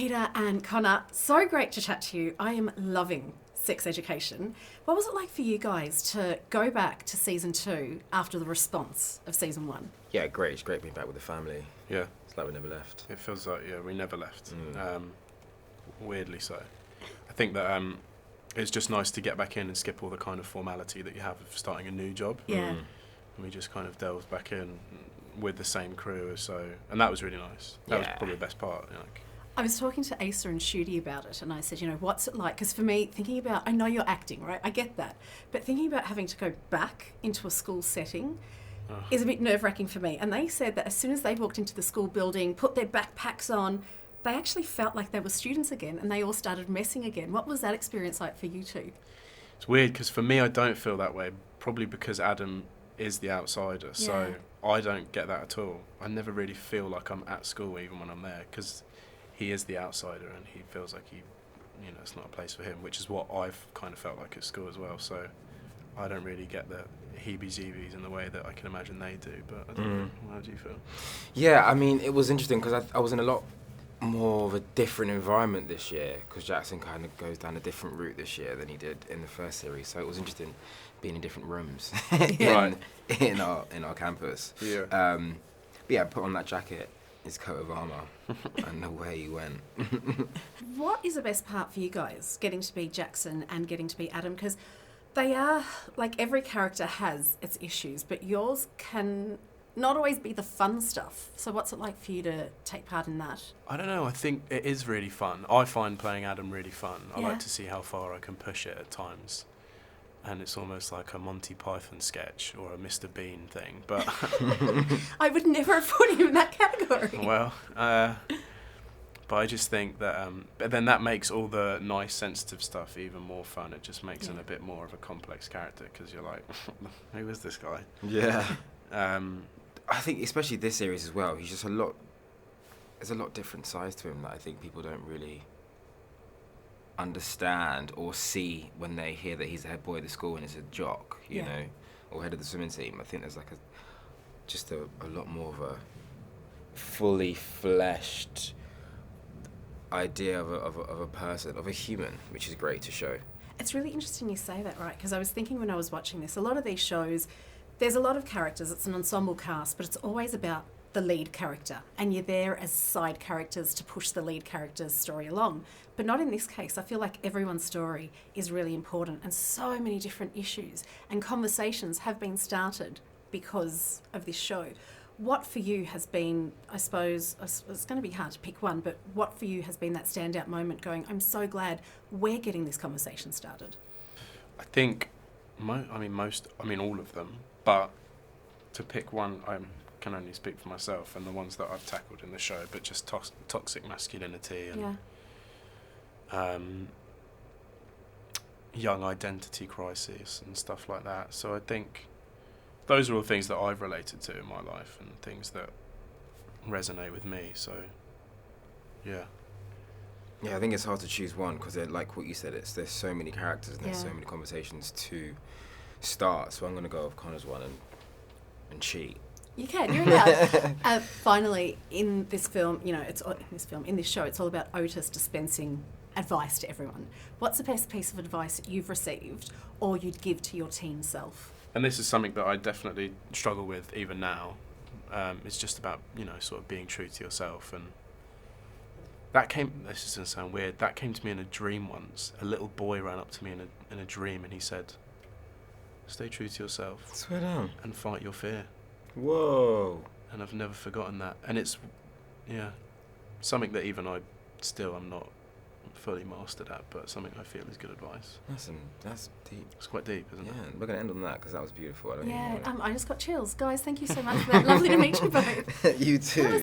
Peter and Conor, so great to chat to you. I am loving Sex Education. What was it like for you guys to go back to season 2 after the response of season 1? Yeah, great. It's great being back with the family. Yeah. It's like we never left. It feels like, we never left. Weirdly so. I think that it's just nice to get back in and skip all the kind of formality that you have of starting a new job. Yeah. And we just kind of delved back in with the same crew, and that was really nice. That was probably the best part. I was talking to Asa and Shooty about it, and I said, what's it like? Because for me, thinking about, I know you're acting, right? I get that. But thinking about having to go back into a school setting is a bit nerve-wracking for me. And they said that as soon as they walked into the school building, put their backpacks on, they actually felt like they were students again, and they all started messing again. What was that experience like for you two? It's weird, because for me, I don't feel that way, probably because Adam is the outsider, so I don't get that at all. I never really feel like I'm at school even when I'm there, because he is the outsider and he feels like it's not a place for him, which is what I've kind of felt like at school as well. So I don't really get the heebie-jeebies in the way that I can imagine they do, but I don't know. How do you feel? Yeah, I mean, it was interesting because I was in a lot more of a different environment this year, because Jackson kind of goes down a different route this year than he did in the first series. So it was interesting being in different rooms in our campus. Yeah. But yeah, put on that jacket, his coat of armour, and away he went. What is the best part for you guys, getting to be Jackson and getting to be Adam? Because they are, like, every character has its issues, but yours can not always be the fun stuff. So what's it like for you to take part in that? I don't know, I think it is really fun. I find playing Adam really fun. I Yeah. like to see how far I can push it at times. And it's almost like a Monty Python sketch or a Mr. Bean thing. But I would never have put him in that category. well, but I just think that, but then that makes all the nice, sensitive stuff even more fun. It just makes him a bit more of a complex character, because you're like, who is this guy? Yeah. I think especially this series as well, he's just there's a lot different sides to him that I think people don't really understand or see when they hear that he's the head boy of the school and is a jock, you know, or head of the swimming team. I think there's like a lot more of a fully fleshed idea of a person, of a human, which is great to show. It's really interesting you say that, right? Because I was thinking when I was watching this, a lot of these shows, there's a lot of characters, it's an ensemble cast, but it's always about the lead character, and you're there as side characters to push the lead character's story along. But not in this case. I feel like everyone's story is really important, and so many different issues and conversations have been started because of this show. What for you has been, I suppose, it's going to be hard to pick one, but what for you has been that standout moment going, I'm so glad we're getting this conversation started? I think, all of them, but to pick one, I can only speak for myself and the ones that I've tackled in the show, but just toxic masculinity and young identity crises and stuff like that. So I think those are all things that I've related to in my life and things that resonate with me. So, yeah. Yeah, I think it's hard to choose one because, like what you said, there's so many characters and there's so many conversations to start. So I'm going to go with Connor's one and cheat. You can, you're allowed. Finally, in this film, in this show, it's all about Otis dispensing advice to everyone. What's the best piece of advice that you've received or you'd give to your teen self? And this is something that I definitely struggle with even now. It's just about, sort of being true to yourself. And this is going to sound weird, that came to me in a dream once. A little boy ran up to me in a dream and he said, stay true to yourself. Swear down. And fight your fear. Whoa. And I've never forgotten that. And it's, something that even I'm not fully mastered at, but something I feel is good advice. That's deep. It's quite deep, isn't it? Yeah, we're going to end on that because that was beautiful. I just got chills. Guys, thank you so much for that. Lovely to meet you both. You too.